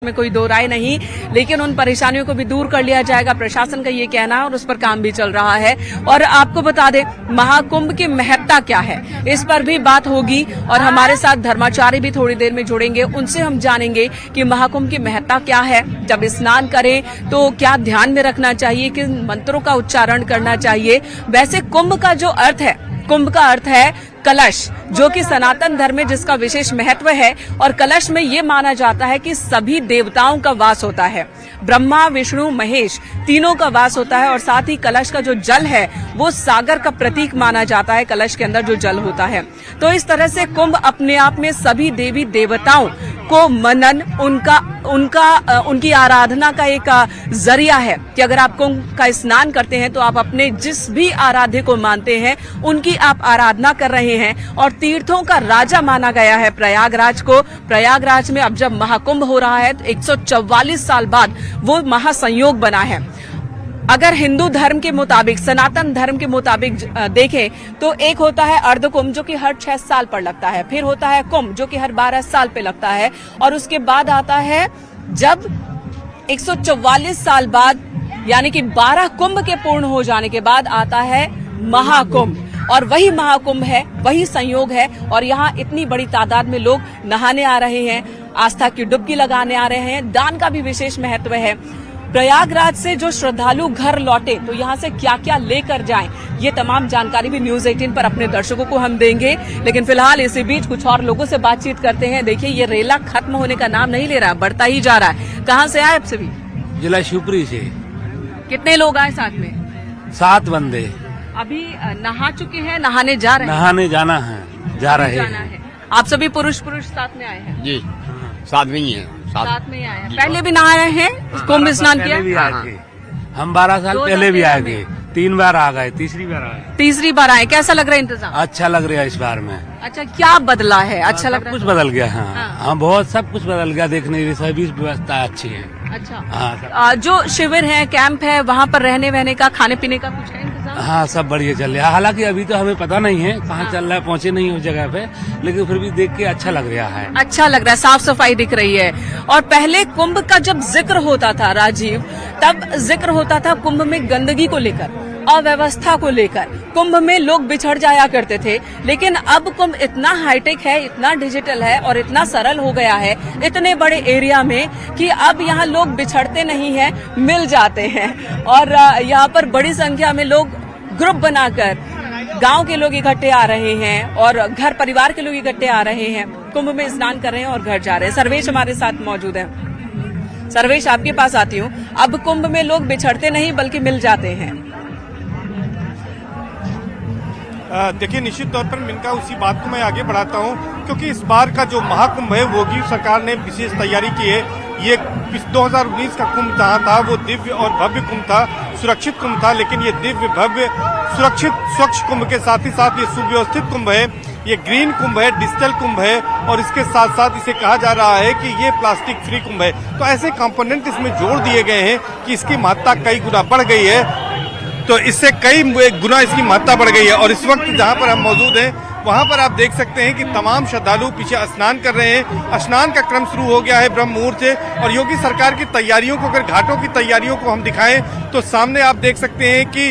में कोई दो राय नहीं, लेकिन उन परेशानियों को भी दूर कर लिया जाएगा, प्रशासन का ये कहना है और उस पर काम भी चल रहा है। और आपको बता दें, महाकुंभ की महत्ता क्या है, इस पर भी बात होगी और हमारे साथ धर्माचार्य भी थोड़ी देर में जुड़ेंगे, उनसे हम जानेंगे कि महाकुंभ की महत्ता क्या है, जब स्नान करें तो क्या ध्यान में रखना चाहिए, किन मंत्रों का उच्चारण करना चाहिए। वैसे कुंभ का जो अर्थ है, कुंभ का अर्थ है कलश, जो कि सनातन धर्म में जिसका विशेष महत्व है। और कलश में ये माना जाता है कि सभी देवताओं का वास होता है, ब्रह्मा विष्णु महेश तीनों का वास होता है। और साथ ही कलश का जो जल है वो सागर का प्रतीक माना जाता है, कलश के अंदर जो जल होता है। तो इस तरह से कुंभ अपने आप में सभी देवी देवताओं को मनन, उनकी आराधना का एक जरिया है कि अगर आप कुंभ का स्नान करते हैं तो आप अपने जिस भी आराध्य को मानते हैं उनकी आप आराधना कर रहे हैं। और तीर्थों का राजा माना गया है प्रयागराज को। प्रयागराज में अब जब महाकुंभ हो रहा है तो 144 साल बाद वो महासंयोग बना है। अगर हिंदू धर्म के मुताबिक, सनातन धर्म के मुताबिक देखें तो एक होता है अर्ध कुंभ जो कि हर 6 साल पर लगता है, फिर होता है कुंभ जो कि हर 12 साल पे लगता है, और उसके बाद आता है जब 144 साल बाद यानी कि 12 कुंभ के पूर्ण हो जाने के बाद आता है महाकुंभ। और वही महाकुंभ है, वही संयोग है। और यहाँ इतनी बड़ी तादाद में लोग नहाने आ रहे हैं, आस्था की डुबकी लगाने आ रहे हैं। दान का भी विशेष महत्व है। प्रयागराज से जो श्रद्धालु घर लौटे तो यहाँ से क्या क्या लेकर जाएं, ये तमाम जानकारी भी न्यूज 18 पर अपने दर्शकों को हम देंगे। लेकिन फिलहाल इसी बीच कुछ और लोगों से बातचीत करते हैं। देखिए, ये रेला खत्म होने का नाम नहीं ले रहा, बढ़ता ही जा रहा है। कहाँ से आए आप सभी? जिला शिवपुरी से। कितने लोग आए साथ में? 7 बंदे। अभी नहा चुके हैं, नहाने जा रहे हैं? नहाने जाना है, जा रहे हैं। आप सभी पुरुष साथ में आए हैं? जी, साथ में ही है। साथ में आए हैं। पहले भी नहाए हैं, कुंभ स्नान किया? हम 12 साल पहले भी आए थे, 3 बार आ गए, तीसरी बार आए। कैसा लग रहा है इंतजाम? अच्छा लग रहा है इस बार में। अच्छा, क्या बदला है? अच्छा लग रहा है? कुछ बदल गया। हाँ, बहुत सब कुछ बदल गया। देखने की सभी व्यवस्था अच्छी है। अच्छा। हाँ, जो शिविर है, कैंप है, वहाँ पर रहने वहने का, खाने पीने का कुछ है इंतजाम? हाँ, सब बढ़िया चल रहा है। हालांकि अभी तो हमें पता नहीं है कहाँ चल रहा है, पहुँचे नहीं उस जगह पे, लेकिन फिर भी देख के अच्छा लग रहा है। अच्छा लग रहा है, साफ सफाई दिख रही है। और पहले कुंभ का जब जिक्र होता था राजीव, तब जिक्र होता था कुंभ में गंदगी को लेकर, अव्यवस्था को लेकर, कुंभ में लोग बिछड़ जाया करते थे। लेकिन अब कुंभ इतना हाईटेक है, इतना डिजिटल है और इतना सरल हो गया है इतने बड़े एरिया में कि अब यहाँ लोग बिछड़ते नहीं हैं, मिल जाते हैं। और यहाँ पर बड़ी संख्या में लोग ग्रुप बनाकर, गांव के लोग इकट्ठे आ रहे हैं और घर परिवार के लोग इकट्ठे आ रहे हैं, कुंभ में स्नान कर रहे हैं और घर जा रहे हैं। सर्वेश हमारे साथ मौजूद है। सर्वेश, आपके पास आती हूँ। अब कुंभ में लोग बिछड़ते नहीं बल्कि मिल जाते हैं। देखिए, निश्चित तौर पर मिनका उसी बात को मैं आगे बढ़ाता हूं, क्योंकि इस बार का जो महाकुंभ है वो भी सरकार ने विशेष तैयारी की है। ये 2019 का कुंभ जहाँ था वो दिव्य और भव्य कुंभ था, सुरक्षित कुंभ था, लेकिन ये दिव्य भव्य सुरक्षित स्वच्छ कुंभ के साथ ही साथ ये सुव्यवस्थित कुंभ है, ये ग्रीन कुंभ है, डिजिटल कुंभ है, और इसके साथ साथ इसे कहा जा रहा है कि ये प्लास्टिक फ्री कुंभ है। तो ऐसे कंपोनेंट इसमें जोड़ दिए गए हैं कि इसकी महत्ता कई गुना बढ़ गई है। तो इससे कई गुना इसकी महत्ता बढ़ गई है। और इस वक्त जहां पर हम मौजूद हैं वहां पर आप देख सकते हैं कि तमाम श्रद्धालु पीछे स्नान कर रहे हैं। स्नान का क्रम शुरू हो गया है ब्रह्म मुहूर्त से। और योगी सरकार की तैयारियों को, अगर घाटों की तैयारियों को हम दिखाएं तो सामने आप देख सकते हैं कि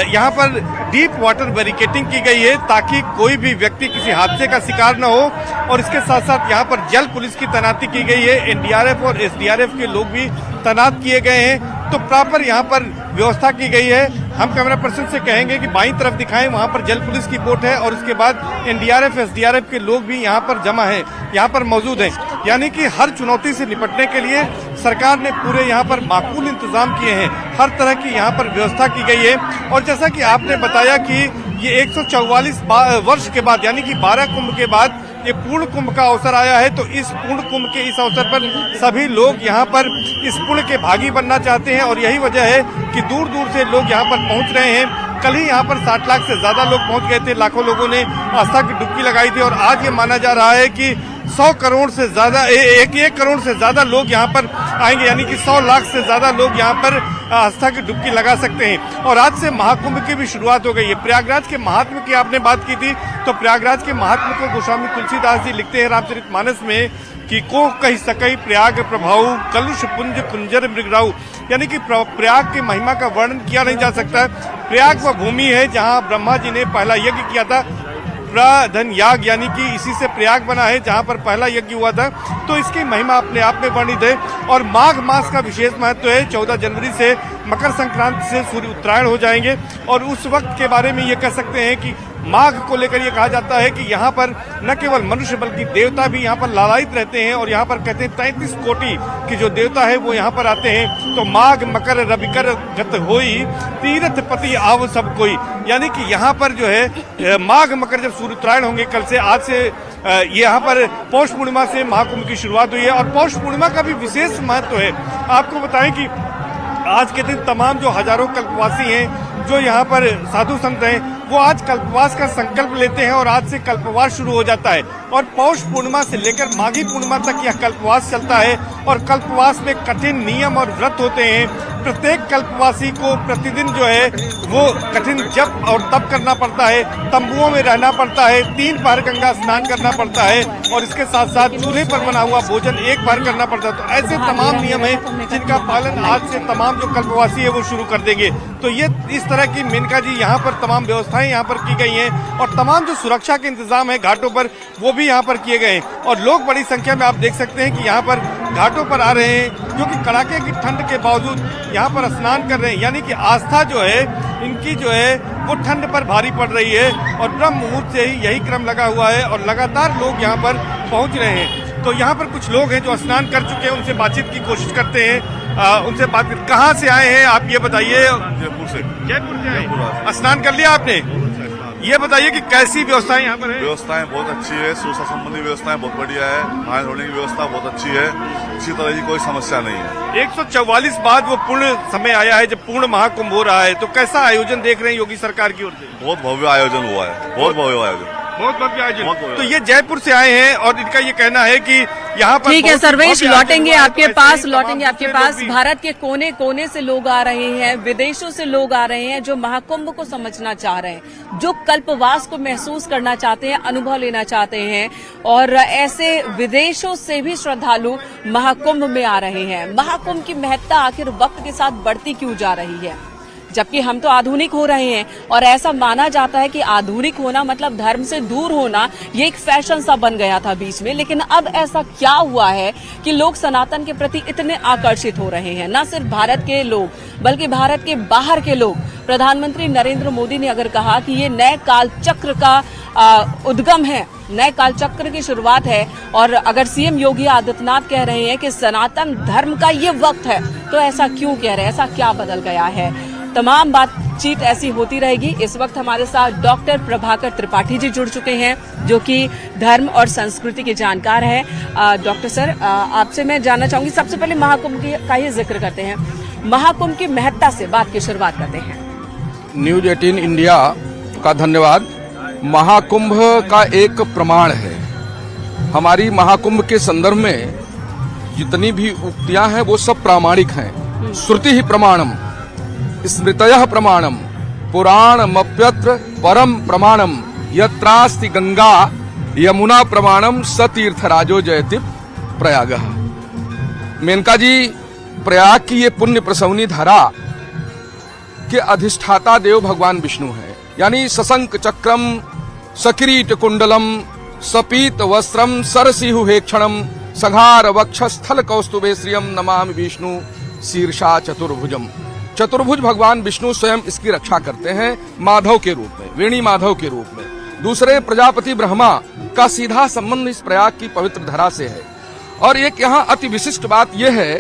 यहाँ पर डीप वाटर बैरिकेडिंग की गई है ताकि कोई भी व्यक्ति किसी हादसे का शिकार न हो। और इसके साथ साथ यहाँ पर जल पुलिस की तैनाती की गई है, एनडीआरएफ और एसडीआरएफ के लोग भी तैनात किए गए हैं। तो प्रॉपर यहाँ पर व्यवस्था की गई है। हम कैमरा पर्सन से कहेंगे कि बाईं तरफ दिखाएं, वहाँ पर जल पुलिस की बोट है और उसके बाद एनडीआरएफ एसडीआरएफ के लोग भी यहाँ पर जमा है, यहाँ पर मौजूद हैं। यानी कि हर चुनौती से निपटने के लिए सरकार ने पूरे यहाँ पर माकूल इंतजाम किए हैं, हर तरह की यहाँ पर व्यवस्था की गई है। और जैसा कि आपने बताया कि ये 144 वर्ष के बाद यानी कि 12 कुंभ के बाद ये पूर्ण कुंभ का अवसर आया है। तो इस पूर्ण कुंभ के इस अवसर पर सभी लोग यहाँ पर इस पुण्य के भागी बनना चाहते हैं और यही वजह है कि दूर दूर से लोग यहाँ पर पहुँच रहे हैं। कल ही यहाँ पर 60 लाख से ज्यादा लोग पहुँच गए थे, लाखों लोगों ने आस्था की डुबकी लगाई थी। और आज ये माना जा रहा है कि 100 करोड़ से ज्यादा, 1 करोड़ से ज्यादा लोग यहाँ पर आएंगे, यानी कि 100 लाख से ज्यादा लोग यहाँ पर आस्था की डुबकी लगा सकते हैं। और आज से महाकुंभ की भी शुरुआत हो गई है। प्रयागराज के महात्म की आपने बात की थी, तो प्रयागराज के महात्मा को गोस्वामी तुलसीदास जी लिखते हैं रामचरितमानस में कि को कही सकई प्रयाग प्रभाव कलुष पुंज कुंजर मृगराऊ, यानी कि प्रयाग की महिमा का वर्णन किया नहीं जा सकता। प्रयाग वह भूमि है जहां ब्रह्मा जी ने पहला यज्ञ किया था, प्रधन याग, यानी कि इसी से प्रयाग बना है जहां पर पहला यज्ञ हुआ था। तो इसकी महिमा अपने आप में वर्णित है। और माघ मास का विशेष महत्व है। 14 जनवरी से मकर संक्रांति से सूर्य उत्तरायण हो जाएंगे और उस वक्त के बारे में ये कह सकते हैं कि माघ को लेकर ये कहा जाता है कि यहाँ पर न केवल मनुष्य बल्कि देवता भी यहाँ पर लालायित रहते हैं। और यहाँ पर कहते हैं 33 कोटि की जो देवता है वो यहाँ पर आते हैं। तो माघ मकर रविकर गत होई तीर्थ पति आव सब कोई, यानी कि यहाँ पर जो है माघ मकर जब सूर्य उत्तरायण होंगे कल से, आज से ये यहाँ पर पौष पूर्णिमा से महाकुंभ की शुरुआत हुई है। और पौष पूर्णिमा का भी विशेष महत्व है। आपको बताएं कि आज के दिन तमाम जो हजारों कल्पवासी हैं, जो यहाँ पर साधु संत हैं, वो आज कल्पवास का संकल्प लेते हैं और आज से कल्पवास शुरू हो जाता है। और पौष पूर्णिमा से लेकर माघी पूर्णिमा तक यह कल्पवास चलता है। और कल्पवास में कठिन नियम और व्रत होते हैं। प्रत्येक कल्पवासी को प्रतिदिन जो है वो कठिन जप और तप करना पड़ता है, तंबुओं में रहना पड़ता है, 3 बार गंगा स्नान करना पड़ता है और इसके साथ साथ चूल्हे पर बना हुआ भोजन 1 बार करना पड़ता है। तो ऐसे तमाम नियम हैं जिनका पालन आज से तमाम जो कल्पवासी है वो शुरू कर देंगे। तो ये इस तरह की मेनका जी यहाँ पर तमाम व्यवस्थाएं यहाँ पर की गई हैं और तमाम जो सुरक्षा के इंतजाम है घाटों पर वो भी यहाँ पर किए गए हैं। और लोग बड़ी संख्या में आप देख सकते हैं कि यहाँ पर घाटों पर आ रहे हैं, जो कि कड़ाके की ठंड के बावजूद यहाँ पर स्नान कर रहे हैं। यानी कि आस्था जो है इनकी जो है वो ठंड पर भारी पड़ रही है। और ब्रह्म मुहूर्त से ही यही क्रम लगा हुआ है और लगातार लोग यहाँ पर पहुँच रहे हैं। तो यहाँ पर कुछ लोग हैं जो स्नान कर चुके हैं, उनसे बातचीत की कोशिश करते हैं। उनसे बात कर, कहाँ से आए हैं आप ये बताइए? जयपुर से। जयपुर से आए। स्नान कर लिया आपने? ये बताइए कि कैसी व्यवस्थाएं यहाँ पर है? व्यवस्थाएं बहुत अच्छी है, सुरक्षा संबंधी व्यवस्थाएं बहुत बढ़िया है, नहाने धोने की व्यवस्था बहुत अच्छी है, किसी तरह की कोई समस्या नहीं है। 144 बाद वो पूर्ण समय आया है जब पूर्ण महाकुंभ हो रहा है, तो कैसा आयोजन देख रहे हैं योगी सरकार की ओर से? बहुत भव्य आयोजन हुआ है, बहुत भव्य आयोजन। बहुत भव्य आयोजन। तो ये जयपुर से आए हैं और इनका ये कहना है कि यहाँ पर ठीक है सर्वेश, लौटेंगे आपके पास, भी। भारत के कोने कोने से लोग आ रहे हैं, विदेशों से लोग आ रहे हैं जो महाकुंभ को समझना चाह रहे हैं, जो कल्पवास को महसूस करना चाहते हैं, अनुभव लेना चाहते हैं। और ऐसे विदेशों से भी श्रद्धालु महाकुंभ में आ रहे हैं। महाकुंभ की महत्ता आखिर वक्त के साथ बढ़ती क्यों जा रही है? जबकि हम तो आधुनिक हो रहे हैं और ऐसा माना जाता है कि आधुनिक होना मतलब धर्म से दूर होना, ये एक फैशन सा बन गया था बीच में। लेकिन अब ऐसा क्या हुआ है कि लोग सनातन के प्रति इतने आकर्षित हो रहे हैं? न सिर्फ भारत के लोग बल्कि भारत के बाहर के लोग। प्रधानमंत्री नरेंद्र मोदी ने अगर कहा कि ये नए काल चक्र का उद्गम है, नए काल चक्र की शुरुआत है, और अगर सीएम योगी आदित्यनाथ कह रहे हैं कि सनातन धर्म का ये वक्त है, तो ऐसा क्यों कह रहे हैं? ऐसा क्या बदल गया है? तमाम बातचीत ऐसी होती रहेगी। इस वक्त हमारे साथ डॉक्टर प्रभाकर त्रिपाठी जी जुड़ चुके हैं, जो कि धर्म और संस्कृति के जानकार हैं। डॉक्टर सर, आपसे मैं जानना चाहूंगी, सबसे पहले महाकुंभ का ही जिक्र करते हैं। महाकुंभ की महत्ता से बात की शुरुआत करते हैं। न्यूज 18 इंडिया का धन्यवाद। महाकुंभ का एक प्रमाण है। हमारी महाकुंभ के संदर्भ में जितनी भी उक्तियां हैं वो सब प्रामाणिक हैं। श्रुति ही प्रमाणम, स्मृतयः प्रमाणम, पुराणमप्यत्र परम प्रमाणम, यत्रास्ति गंगा यमुना प्रमाणम स तीर्थराजो जयति प्रयागः। मेनका जी, प्रयाग की ये पुण्य प्रसवनी धरा के अधिष्ठाता देव भगवान विष्णु हैं। यानी सशंक चक्रम सकिरीट कुंडलम सपीत वस्त्रम सरसिहु हेक्षणम सघार वक्षस्थल कौस्तुभे श्रियम नमामि विष्णु शीर्षा चतुर्भुजम। चतुर्भुज भगवान विष्णु स्वयं इसकी रक्षा करते हैं माधव के रूप में, वेणी माधव के रूप में। दूसरे प्रजापति ब्रह्मा का सीधा संबंध इस प्रयाग की पवित्र धरा से है। और एक यहाँ अति विशिष्ट बात यह है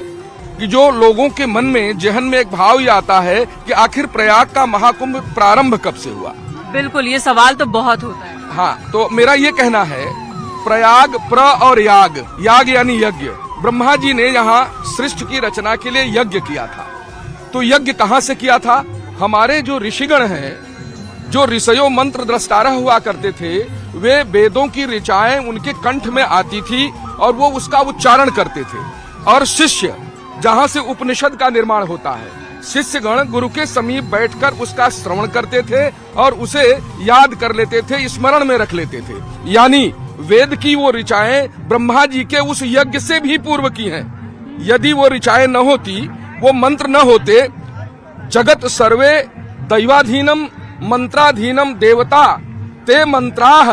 कि जो लोगों के मन में, जहन में एक भाव ये आता है कि आखिर प्रयाग का महाकुंभ प्रारंभ कब से हुआ। बिल्कुल, ये सवाल तो बहुत होता है। हाँ, तो मेरा ये कहना है, प्रयाग प्र और याग, याग यानी यज्ञ। ब्रह्मा जी ने यहाँ सृष्टि की रचना के लिए यज्ञ किया था। तो यज्ञ कहाँ से किया था? हमारे जो ऋषिगण हैं, जो ऋषयो मंत्र द्रष्टारा हुआ करते थे, वे वेदों की ऋचाएं उनके कंठ में आती थी और वो उसका उच्चारण करते थे। और शिष्य, जहाँ से उपनिषद का निर्माण होता है, शिष्यगण गुरु के समीप बैठकर उसका श्रवण करते थे और उसे याद कर लेते थे, स्मरण में रख लेते थे। यानी वेद की वो ऋचाएं ब्रह्मा जी के उस यज्ञ से भी पूर्व की हैं। यदि वो ऋचाएं न होती, वो मंत्र न होते, जगत सर्वे दैवाधीनम मंत्राधीनम देवता ते मंत्राह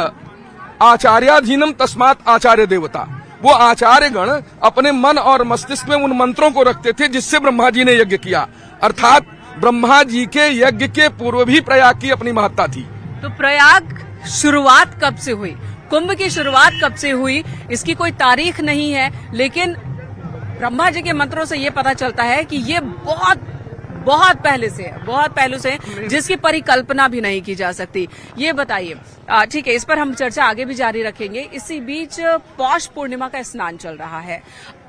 आचार्याधीनम तस्मात् आचार्य देवता। वो आचार्य गण अपने मन और मस्तिष्क में उन मंत्रों को रखते थे जिससे ब्रह्मा जी ने यज्ञ किया। अर्थात ब्रह्मा जी के यज्ञ के पूर्व भी प्रयाग की अपनी महत्ता थी। तो प्रयाग शुरुआत कब से हुई, कुंभ की शुरुआत कब से हुई, इसकी कोई तारीख नहीं है, लेकिन ब्रह्मा जी के मंत्रों से ये पता चलता है कि ये बहुत पहले से है, बहुत पहले से है, जिसकी परिकल्पना भी नहीं की जा सकती। ये बताइए, ठीक है, इस पर हम चर्चा आगे भी जारी रखेंगे। इसी बीच पौष पूर्णिमा का स्नान चल रहा है।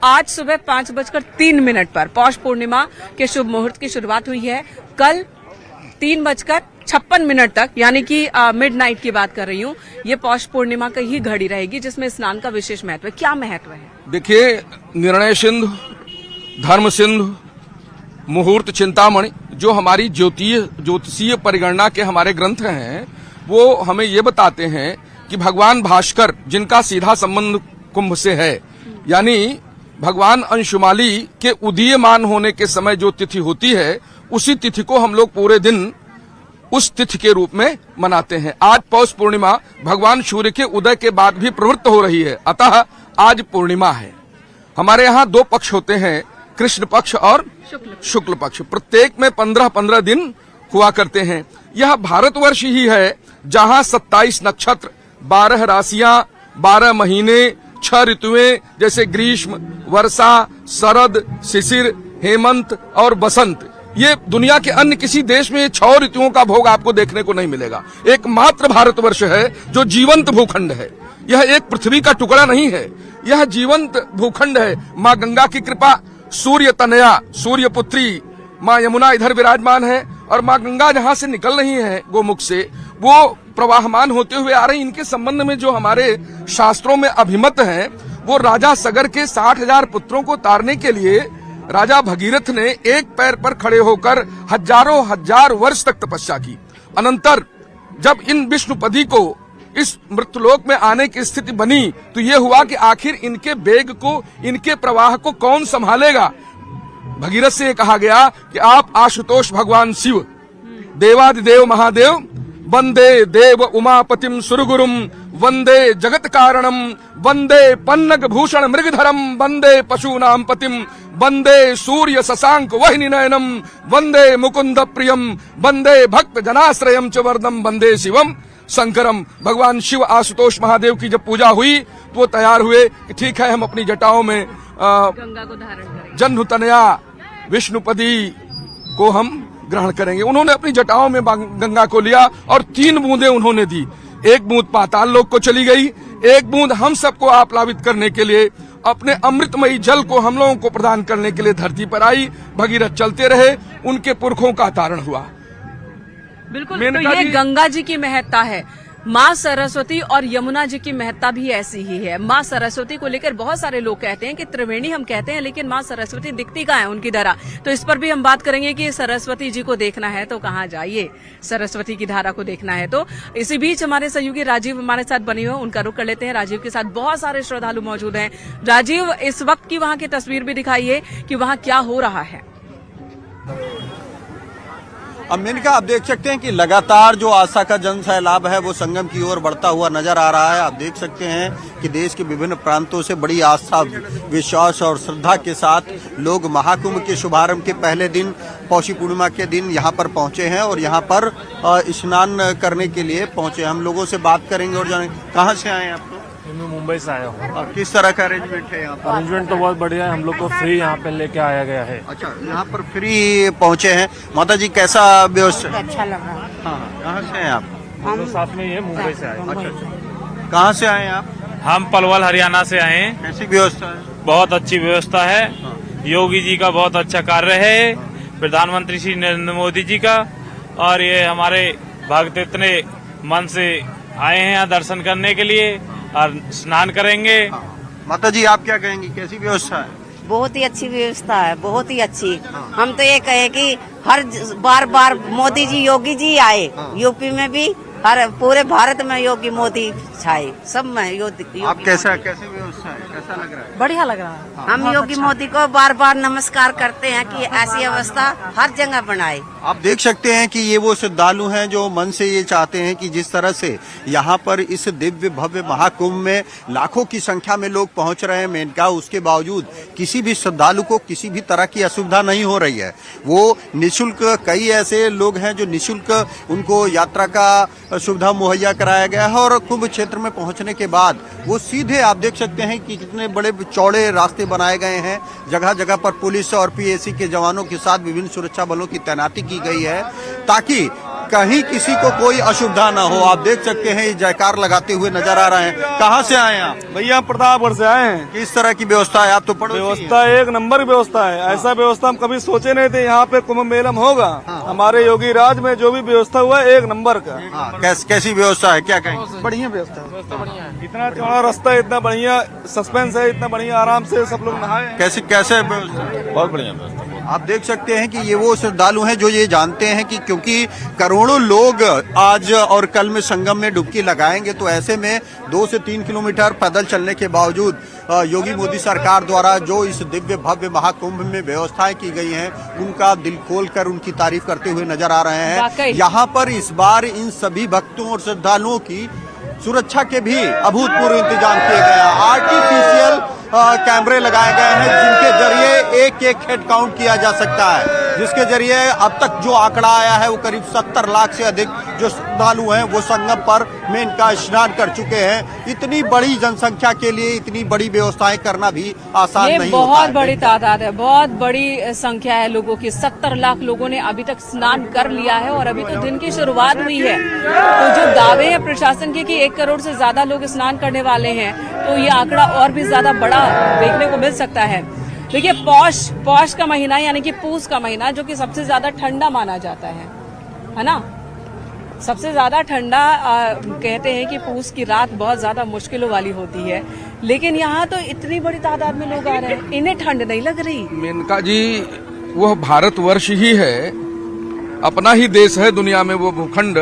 आज सुबह 5:03 पर पौष पूर्णिमा के शुभ मुहूर्त की शुरुआत हुई है। कल 3:56 तक, यानी कि मिडनाइट की बात कर रही हूँ, ये पौष पूर्णिमा की ही घड़ी रहेगी जिसमें स्नान का विशेष महत्व है। क्या महत्व है? देखिए, निर्णय सिंधु, धर्म सिंधु, मुहूर्त चिंतामणि, जो हमारी ज्योतिषीय परिगणना के हमारे ग्रंथ हैं, वो हमें ये बताते हैं कि भगवान भास्कर, जिनका सीधा संबंध कुंभ से है, यानी भगवान अंशुमाली के उदीयमान होने के समय जो तिथि होती है, उसी तिथि को हम लोग पूरे दिन उस तिथि के रूप में मनाते हैं। आज पौष पूर्णिमा भगवान सूर्य के उदय के बाद भी प्रवृत्त हो रही है, अतः आज पूर्णिमा है। हमारे यहाँ 2 पक्ष होते हैं, कृष्ण पक्ष और शुक्ल पक्ष। प्रत्येक में 15-15 दिन हुआ करते हैं। यह भारतवर्ष ही है जहाँ 27 नक्षत्र, 12 राशियां, 12 महीने, 6 ऋतुएं जैसे ग्रीष्म, वर्षा, शरद, शिशिर, हेमंत और बसंत। ये दुनिया के अन्य किसी देश में 6 ऋतुओं का भोग आपको देखने को नहीं मिलेगा। एकमात्र भारतवर्ष है जो जीवंत भूखंड है। यह एक पृथ्वी का टुकड़ा नहीं है, यह जीवंत भूखंड है। माँ गंगा की कृपा, सूर्य तनया, सूर्य पुत्री माँ यमुना इधर विराजमान है, और माँ गंगा जहाँ से निकल रही है गोमुख से, वो प्रवाहमान होते हुए आ रही। इनके संबंध में जो हमारे शास्त्रों में अभिमत हैं, वो राजा सगर के 60,000 पुत्रों को तारने के लिए राजा भगीरथ ने एक पैर पर खड़े होकर हजारों हजार वर्ष तक तपस्या की। अनंतर जब इन विष्णुपदी को इस मृत्युलोक में आने की स्थिति बनी, तो ये हुआ कि आखिर इनके वेग को, इनके प्रवाह को कौन संभालेगा। भगीरथ से कहा गया कि आप आशुतोष भगवान शिव, देवादिदेव महादेव, वंदे देव उमापतिम सुरगुरुम, वंदे जगत कारणम, वंदे पन्नग भूषण मृगधरम, वंदे पशूनाम पतिम, वंदे सूर्य शशांक वहिनी नयनम, वंदे मुकुंद प्रियम, वंदे भक्त जनाश्रयम च वरदम, वंदे शिवम शंकरम। भगवान शिव आशुतोष महादेव की जब पूजा हुई तो वो तैयार हुए कि ठीक है, हम अपनी जटाओं में गंगा को धारण करेंगे, जन्नु तनया विष्णुपदी को हम ग्रहण करेंगे। उन्होंने अपनी जटाओं में गंगा को लिया और 3 बूंदें उन्होंने दी। 1 बूंद पाताल लोक को चली गई, 1 बूंद हम सबको आप्लावित करने के लिए, अपने अमृतमयी जल को हम लोगों को प्रदान करने के लिए धरती पर आई। भगीरथ चलते रहे, उनके पुरखों का तारण हुआ। बिल्कुल, तो ये गंगा जी की महत्ता है। माँ सरस्वती और यमुना जी की महत्ता भी ऐसी ही है। माँ सरस्वती को लेकर बहुत सारे लोग कहते हैं कि त्रिवेणी हम कहते हैं, लेकिन माँ सरस्वती दिखती कहाँ है उनकी धारा। तो इस पर भी हम बात करेंगे कि सरस्वती जी को देखना है तो कहाँ जाइए, सरस्वती की धारा को देखना है तो। इसी बीच हमारे सहयोगी राजीव हमारे साथ बने हुए, उनका रुख कर लेते हैं। राजीव के साथ बहुत सारे श्रद्धालु मौजूद हैं। राजीव, इस वक्त की वहाँ की तस्वीर भी दिखाइए कि वहाँ क्या हो रहा है। अब मेनका आप देख सकते हैं कि लगातार जो आस्था का जन सैलाब है वो संगम की ओर बढ़ता हुआ नजर आ रहा है। आप देख सकते हैं कि देश के विभिन्न प्रांतों से बड़ी आस्था, विश्वास और श्रद्धा के साथ लोग महाकुंभ के शुभारंभ के पहले दिन, पौषी पूर्णिमा के दिन यहाँ पर पहुंचे हैं और यहाँ पर स्नान करने के लिए पहुंचे। हम लोगों से बात करेंगे और जानेंगे कहाँ से आए हैं आप? मैं मुंबई से आया हूँ। और किस तरह का अरेंजमेंट है यहाँ पर? अरेंजमेंट तो बहुत बढ़िया है, हम लोग को फ्री यहाँ पे लेके आया गया है। अच्छा, यहाँ पर फ्री पहुँचे हैं। माता जी, कैसा व्यवस्था? अच्छा लगा। हाँ, कहाँ से हैं आप? हम तो साथ में ही है, मुंबई से आए। अच्छा, कहाँ से आए हैं आप? हम पलवल हरियाणा से आए हैं। कैसी व्यवस्था है? बहुत अच्छी व्यवस्था है। योगी जी का बहुत अच्छा कार्य है, प्रधानमंत्री श्री नरेंद्र मोदी जी का, और ये हमारे भक्त इतने मन से आए हैं यहाँ दर्शन करने के लिए और स्नान करेंगे। माता जी, आप क्या कहेंगी, कैसी व्यवस्था है? बहुत ही अच्छी व्यवस्था है, बहुत ही अच्छी। हम तो ये कहें कि हर बार बार मोदी जी, योगी जी आए, यूपी में भी, हर पूरे भारत में योगी मोदी छाए, सब में योगी। आप कैसे व्यवस्था है, कैसा लग रहा है? बढ़िया लग रहा है। हम योगी मोदी को बार बार नमस्कार करते हैं कि ऐसी व्यवस्था हर जगह बनाए। आप देख सकते हैं कि ये वो श्रद्धालु हैं जो मन से ये चाहते हैं कि जिस तरह से यहाँ पर इस दिव्य भव्य महाकुंभ में लाखों की संख्या में लोग पहुंच रहे हैं मेनका, उसके बावजूद किसी भी श्रद्धालु को किसी भी तरह की असुविधा नहीं हो रही है। वो निःशुल्क, कई ऐसे लोग हैं जो निःशुल्क उनको यात्रा का सुविधा मुहैया कराया गया है और कुंभ क्षेत्र में पहुंचने के बाद वो सीधे, आप देख सकते हैं कि कितने बड़े चौड़े रास्ते बनाए गए हैं, जगह जगह पर पुलिस और पीएसी के जवानों के साथ विभिन्न सुरक्षा बलों की तैनाती की गई है ताकि कहीं किसी को कोई असुविधा ना हो। आप देख सकते हैं ये जयकार लगाते हुए नजर आ रहे हैं। कहाँ से आए हैं आप? भैया प्रतापगढ़ से आए हैं। किस तरह की व्यवस्था है? आप तो पड़ोसी हैं। व्यवस्था एक नंबर व्यवस्था है, ऐसा व्यवस्था हम कभी सोचे नहीं थे यहाँ पे कुंभ मेला होगा। हमारे योगी राज में जो भी व्यवस्था हुआ है एक नंबर का। कैसी व्यवस्था है, क्या कहें? बढ़िया व्यवस्था है, इतना चौड़ा रास्ता है, इतना बढ़िया सस्पेंस है, इतना बढ़िया आराम से सब लोग नहाए। कैसे व्यवस्था है? बहुत बढ़िया व्यवस्था। आप देख सकते हैं कि ये वो श्रद्धालु हैं जो ये जानते हैं कि क्योंकि करोड़ों लोग आज और कल में संगम में डुबकी लगाएंगे, तो ऐसे में 2 से 3 किलोमीटर पैदल चलने के बावजूद योगी मोदी सरकार द्वारा जो इस दिव्य भव्य महाकुंभ में व्यवस्थाएं की गई हैं, उनका दिल खोलकर उनकी तारीफ करते हुए नजर आ रहे हैं। यहाँ पर इस बार इन सभी भक्तों और श्रद्धालुओं की सुरक्षा के भी अभूतपूर्व इंतजाम किए गए हैं। आर्टिफिशियल कैमरे लगाए गए हैं जिनके जरिए एक एक हेड काउंट किया जा सकता है, जिसके जरिए अब तक जो आंकड़ा आया है वो करीब 70 लाख से अधिक जो श्रद्धालु हैं वो संगम पर में इनका स्नान कर चुके हैं। इतनी बड़ी जनसंख्या के लिए इतनी बड़ी व्यवस्थाएं करना भी आसान नहीं होता है। बहुत बड़ी तादाद है, बहुत बड़ी संख्या है लोगों की। 70 लाख लोगों ने अभी तक स्नान कर लिया है और अभी तो दिन की शुरुआत हुई है। तो जो दावे हैं प्रशासन के कि 1 करोड़ से ज्यादा लोग स्नान करने वाले हैं, तो ये आंकड़ा और भी ज्यादा बड़ा देखने को मिल सकता है। देखिए, पौष का महीना यानी कि पूस का महीना, जो कि सबसे ज्यादा ठंडा माना जाता है ना, सबसे ज्यादा ठंडा कहते हैं कि पूस की रात बहुत ज्यादा मुश्किलों वाली होती है, लेकिन यहाँ तो इतनी बड़ी तादाद में लोग आ रहे हैं, इन्हें ठंड नहीं लग रही? मेनका जी, वह भारतवर्ष ही है, अपना ही देश है दुनिया में, वो भूखंड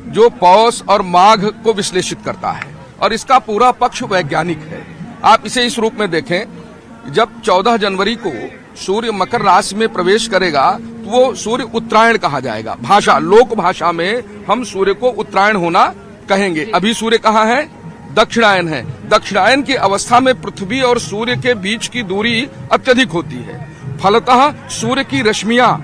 जो पौष और माघ को विश्लेषित करता है और इसका पूरा पक्ष वैज्ञानिक है। आप इसे इस रूप में देखें, जब 14 जनवरी को सूर्य मकर राशि में प्रवेश करेगा तो वो सूर्य उत्तरायण कहा जाएगा। लोक भाषा में हम सूर्य को उत्तरायण होना कहेंगे। अभी सूर्य कहाँ है? दक्षिणायन है। दक्षिणायन की अवस्था में पृथ्वी और सूर्य के बीच की दूरी अत्यधिक होती है। फलतः सूर्य की रश्मियां,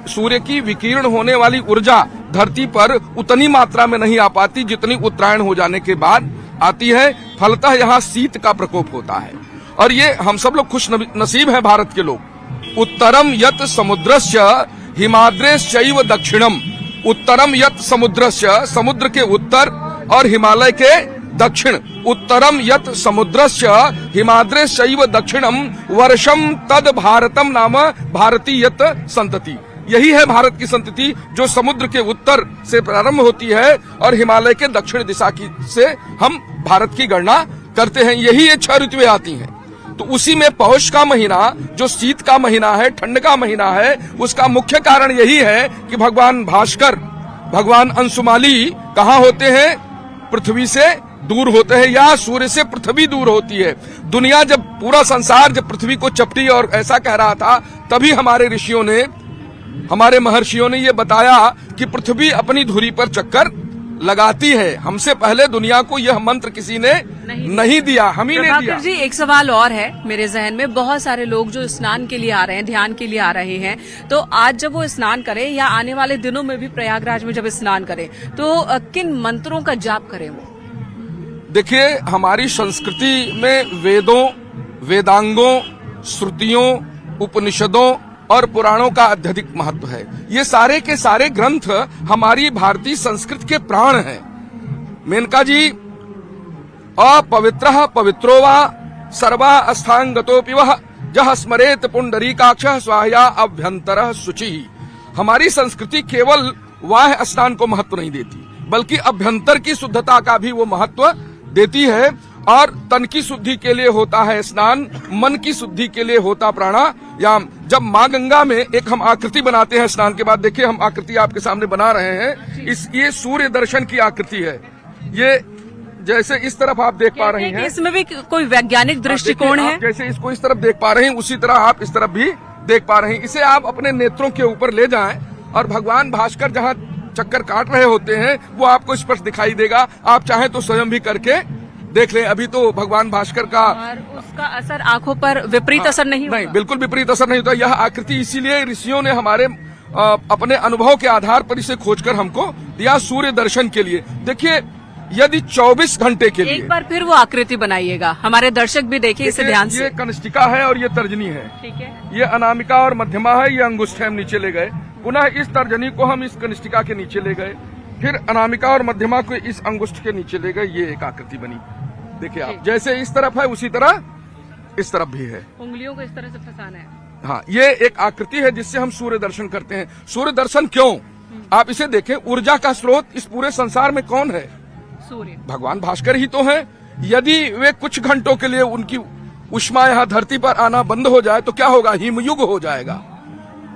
सूर्य की विकीर्ण होने वाली ऊर्जा धरती पर उतनी मात्रा में नहीं आ पाती जितनी उत्तरायण हो जाने के बाद आती है। फलतः यहाँ शीत का प्रकोप होता है और ये हम सब लोग खुश नसीब हैं भारत के लोग। उत्तरम यत समुद्रस्य हिमाद्रेश्चैव दक्षिणम। उत्तरम यत समुद्रस्य, समुद्र के उत्तर और हिमालय के दक्षिण। उत्तरम यत समुद्रस्य हिमाद्रेश्चैव दक्षिणम वर्षम तद भारतम नाम भारतीयत संतति। यही है भारत की संतति, जो समुद्र के उत्तर से प्रारंभ होती है और हिमालय के दक्षिण दिशा की से हम भारत की गणना करते हैं। यही ये 6 ऋतुएं आती हैं। तो उसी में पौष का महीना जो शीत का महीना है, ठंड का महीना है, उसका मुख्य कारण यही है कि भगवान भास्कर, भगवान अंशुमाली कहाँ होते हैं? पृथ्वी से दूर होते हैं या सूर्य से पृथ्वी दूर होती है। दुनिया जब, पूरा संसार जब पृथ्वी को चपटी और ऐसा कह रहा था, तभी हमारे ऋषियों ने, हमारे महर्षियों ने ये बताया कि पृथ्वी अपनी धुरी पर चक्कर लगाती है। हमसे पहले दुनिया को यह मंत्र किसी ने नहीं दिया, हम ही ने दिया। जी, एक सवाल और है मेरे जहन में। बहुत सारे लोग जो स्नान के लिए आ रहे हैं, ध्यान के लिए आ रहे हैं, तो आज जब वो स्नान करें या आने वाले दिनों में भी प्रयागराज में जब स्नान करें, तो किन मंत्रों का जाप करें वो? देखिए, हमारी संस्कृति में वेदों, वेदांगों, श्रुतियों, उपनिषदों और पुराणों का अत्यधिक महत्व है। ये सारे के सारे ग्रंथ हमारी भारतीय संस्कृति के प्राण हैं। मेनका जी, अपवित्रः पवित्रो वा सर्वा अस्थांगतोपि वः जह स्मरेत पुंडरीकाक्षः स्वाह्या अभ्यंतरः शुचिः। हमारी संस्कृति केवल बाह्य स्नान को महत्व नहीं देती, बल्कि अभ्यंतर की शुद्धता का भी वो महत्व देती है। और तन की शुद्धि के लिए होता है स्नान, मन की शुद्धि के लिए होता प्राणायाम। जब माँ गंगा में एक हम आकृति बनाते हैं स्नान के बाद, देखिए हम आकृति आपके सामने बना रहे हैं, ये सूर्य दर्शन की आकृति है। ये जैसे इस तरफ आप देख पा रही हैं, इसमें भी कोई वैज्ञानिक दृष्टिकोण है। जैसे इसको इस तरफ देख पा रहे हैं, उसी तरह आप इस तरफ भी देख पा रहे हैं। इसे आप अपने नेत्रों के ऊपर ले जाएं और भगवान भास्कर जहाँ चक्कर काट रहे होते हैं वो आपको स्पष्ट दिखाई देगा। आप चाहें तो स्वयं भी करके देख लें। अभी तो भगवान भास्कर का और उसका असर आंखों पर विपरीत असर नहीं होगा? नहीं, बिल्कुल विपरीत असर नहीं होता। यह आकृति इसीलिए ऋषियों ने हमारे अपने अनुभव के आधार पर इसे खोजकर हमको दिया सूर्य दर्शन के लिए। देखिए, यदि 24 घंटे के लिए एक बार फिर वो आकृति बनाइएगा, हमारे दर्शक भी देखिए इसे ध्यान से। ये कनिष्ठिका है और ये तर्जनी है। ठीक है, ये अनामिका और मध्यमा है, ये अंगुष्ठ है, हम नीचे ले गए। पुनः इस तर्जनी को हम इस कनिष्ठिका के नीचे ले गए, फिर अनामिका और मध्यमा को इस अंगुष्ठ के नीचे ले गए। ये एक आकृति बनी। देखिए आप, जैसे इस तरफ है उसी तरह इस तरफ भी है। उंगलियों को इस तरह से फंसाना है। हाँ, ये एक आकृति है जिससे हम सूर्य दर्शन करते हैं। सूर्य दर्शन क्यों? आप इसे देखें, ऊर्जा का स्रोत इस पूरे संसार में कौन है? सूर्य भगवान भास्कर ही तो है। यदि वे कुछ घंटों के लिए उनकी उष्मा यहाँ धरती पर आना बंद हो जाए तो क्या होगा? हिमयुग हो जाएगा।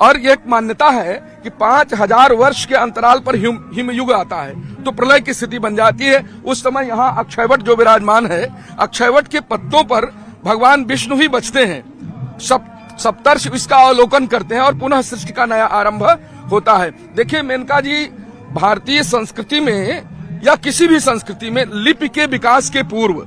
और ये एक मान्यता है कि 5000 वर्ष के अंतराल पर हिमयुग आता है तो प्रलय की स्थिति बन जाती है। उस समय यहाँ अक्षयवट जो विराजमान है, अक्षयवट के पत्तों पर भगवान विष्णु ही बचते हैं। सप्तर्षि इसका अवलोकन करते हैं और पुनः सृष्टि का नया आरंभ होता है। देखिए मेनका जी, भारतीय संस्कृति में या किसी भी संस्कृति में लिपि के विकास के पूर्व,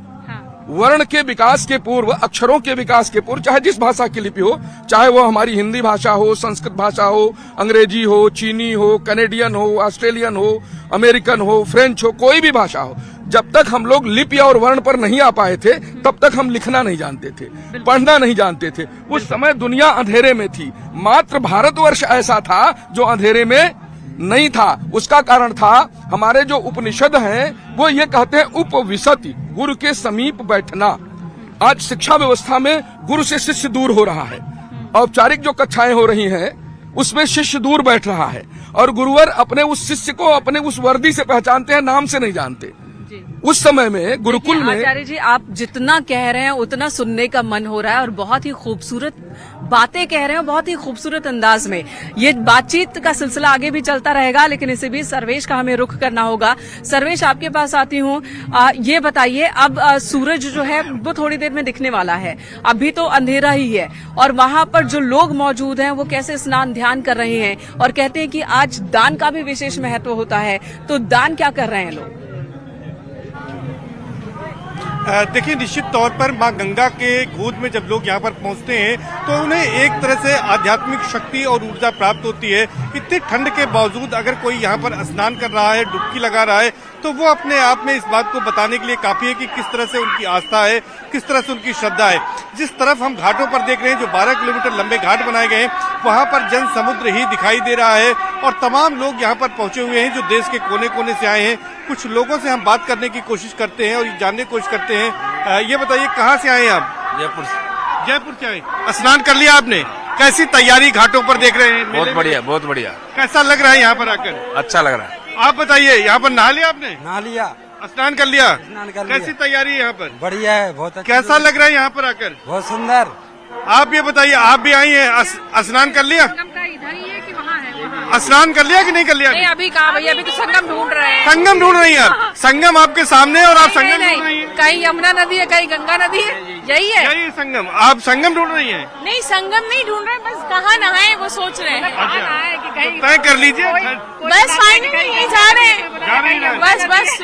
वर्ण के विकास के पूर्व, अक्षरों के विकास के पूर्व, चाहे जिस भाषा की लिपि हो, चाहे वो हमारी हिंदी भाषा हो, संस्कृत भाषा हो, अंग्रेजी हो, चीनी हो, कनेडियन हो, ऑस्ट्रेलियन हो, अमेरिकन हो, फ्रेंच हो, कोई भी भाषा हो, जब तक हम लोग लिपि और वर्ण पर नहीं आ पाए थे तब तक हम लिखना नहीं जानते थे, पढ़ना नहीं जानते थे। उस समय दुनिया अंधेरे में थी। मात्र भारतवर्ष ऐसा था जो अंधेरे में नहीं था। उसका कारण था हमारे जो उपनिषद हैं वो ये कहते हैं उपविशति, गुरु के समीप बैठना। आज शिक्षा व्यवस्था में गुरु से शिष्य दूर हो रहा है। औपचारिक जो कक्षाएं हो रही हैं उसमें शिष्य दूर बैठ रहा है और गुरुवर अपने उस शिष्य को अपने उस वर्दी से पहचानते हैं, नाम से नहीं जानते। उस समय में गुरुकुल में, आचार्य जी आप जितना कह रहे हैं उतना सुनने का मन हो रहा है और बहुत ही खूबसूरत बातें कह रहे हैं, बहुत ही खूबसूरत अंदाज में। ये बातचीत का सिलसिला आगे भी चलता रहेगा, लेकिन इसे भी सर्वेश का हमें रुख करना होगा। सर्वेश, आपके पास आती हूँ। ये बताइए, अब सूरज जो है वो थोड़ी देर में दिखने वाला है, अभी तो अंधेरा ही है, और वहां पर जो लोग मौजूद हैं वो कैसे स्नान ध्यान कर रहे हैं और कहते हैं कि आज दान का भी विशेष महत्व होता है, तो दान क्या कर रहे हैं लोग? देखिए, निश्चित तौर पर मां गंगा के गोद में जब लोग यहाँ पर पहुंचते हैं तो उन्हें एक तरह से आध्यात्मिक शक्ति और ऊर्जा प्राप्त होती है। इतनी ठंड के बावजूद अगर कोई यहाँ पर स्नान कर रहा है, डुबकी लगा रहा है, तो वो अपने आप में इस बात को बताने के लिए काफी है कि किस तरह से उनकी आस्था है, किस तरह से उनकी श्रद्धा है। जिस तरफ हम घाटों पर देख रहे हैं, जो 12 किलोमीटर लंबे घाट बनाए गए हैं, वहां पर जन समुद्र ही दिखाई दे रहा है और तमाम लोग यहाँ पर पहुंचे हुए हैं जो देश के कोने कोने से आए हैं। कुछ लोगों से हम बात करने की कोशिश करते हैं और जानने की कोशिश करते हैं। ये बताइए, कहाँ से आए हैं आप? जयपुर से। जयपुर से आए। स्नान कर लिया आपने? कैसी तैयारी घाटों पर देख रहे हैं? बहुत बढ़िया, बहुत बढ़िया। कैसा लग रहा है यहाँ पर आकर? अच्छा लग रहा है। आप बताइए, यहाँ पर नहा लिया आपने? नहा लिया, स्नान कर लिया? स्नान कर लिया। कैसी तैयारी है यहाँ पर? बढ़िया है, बहुत अच्छा। कैसा लग रहा है यहाँ पर आकर? बहुत सुंदर। आप ये बताइए, आप भी आई हैं, स्नान कर लिया? इधर ही है कि वहाँ है? स्नान कर लिया कि नहीं कर लिया? नहीं, अभी कहाँ भैया, अभी तो संगम ढूंढ रहे हैं। संगम ढूंढ रही हैं आप? संगम आपके सामने है और आप संगम ढूंढ रही हैं? कहीं यमुना नदी है, कहीं गंगा नदी है, यही है। यही संगम, आप संगम ढूंढ रही हैं? नहीं, संगम नहीं ढूंढ रहे, बस कहाँ नहाए वो सोच रहे हैं। तय कर लीजिए, बस फाइनल नहीं जा रहे हैं, बस।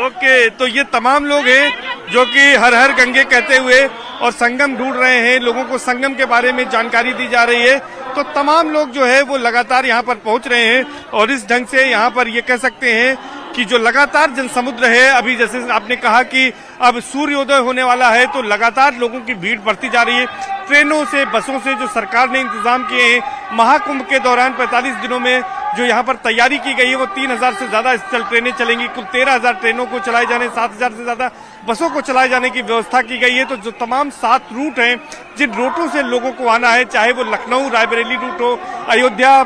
ओके, तो ये तमाम लोग हैं जो कि हर हर गंगे कहते हुए और संगम ढूंढ रहे हैं। लोगों को संगम के बारे में जानकारी दी जा रही है, तो तमाम लोग जो है वो लगातार यहाँ पर पहुंच रहे हैं और इस ढंग से यहाँ पर ये कह सकते हैं कि जो लगातार जनसमुद्र है, अभी जैसे आपने कहा कि अब सूर्योदय होने वाला है तो लगातार लोगों की भीड़ बढ़ती जा रही है। ट्रेनों से, बसों से जो सरकार ने इंतजाम किए हैं, महाकुंभ के दौरान 45 दिनों में जो यहाँ पर तैयारी की गई है वो 3000 से ज्यादा ट्रेनें चलेंगी। कुल 13000 ट्रेनों को चलाए जाने, 7000 से ज्यादा बसों को चलाए जाने की व्यवस्था की गई है। तो जो तमाम 7 रूट हैं, जिन रूटों से लोगों को आना है, चाहे वो लखनऊ रायबरेली रूट हो, अयोध्या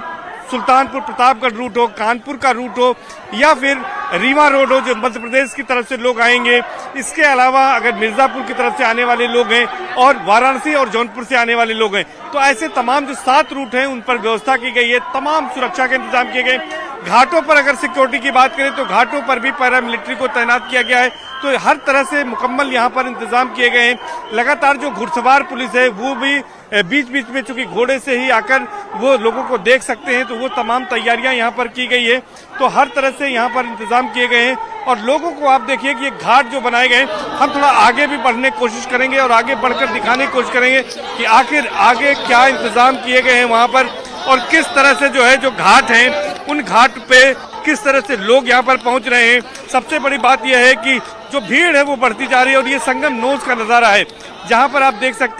सुल्तानपुर प्रतापगढ़ रूट हो, कानपुर का रूट हो या फिर रीवा रोड हो जो मध्य प्रदेश की तरफ से लोग आएंगे। इसके अलावा अगर मिर्जापुर की तरफ से आने वाले लोग हैं और वाराणसी और जौनपुर से आने वाले लोग हैं, तो ऐसे तमाम जो 7 रूट हैं उन पर व्यवस्था की गई है, तमाम सुरक्षा के इंतजाम किए गए। घाटों पर अगर सिक्योरिटी की बात करें तो घाटों पर भी पैरामिलिट्री को तैनात किया गया है, तो हर तरह से मुकम्मल यहाँ पर इंतजाम किए गए हैं। लगातार जो घुड़सवार पुलिस है वो भी बीच बीच में चूंकि घोड़े से ही आकर वो लोगों को देख सकते हैं, तो वो तमाम तैयारियां यहाँ पर की गई है। तो हर तरह से यहाँ पर इंतजाम किए गए हैं और लोगों को आप देखिए कि ये घाट जो बनाए गए, हम थोड़ा आगे भी बढ़ने की कोशिश करेंगे और आगे बढ़कर दिखाने की कोशिश करेंगे कि आखिर आगे क्या इंतजाम किए गए हैं वहाँ पर और किस तरह से जो है जो घाट हैं उन घाट पे किस तरह से लोग यहाँ पर पहुँच रहे हैं। सबसे बड़ी बात यह है कि जो भीड़ है वो बढ़ती जा रही है और ये संगम नोज का नज़ारा है जहाँ पर आप देख सकते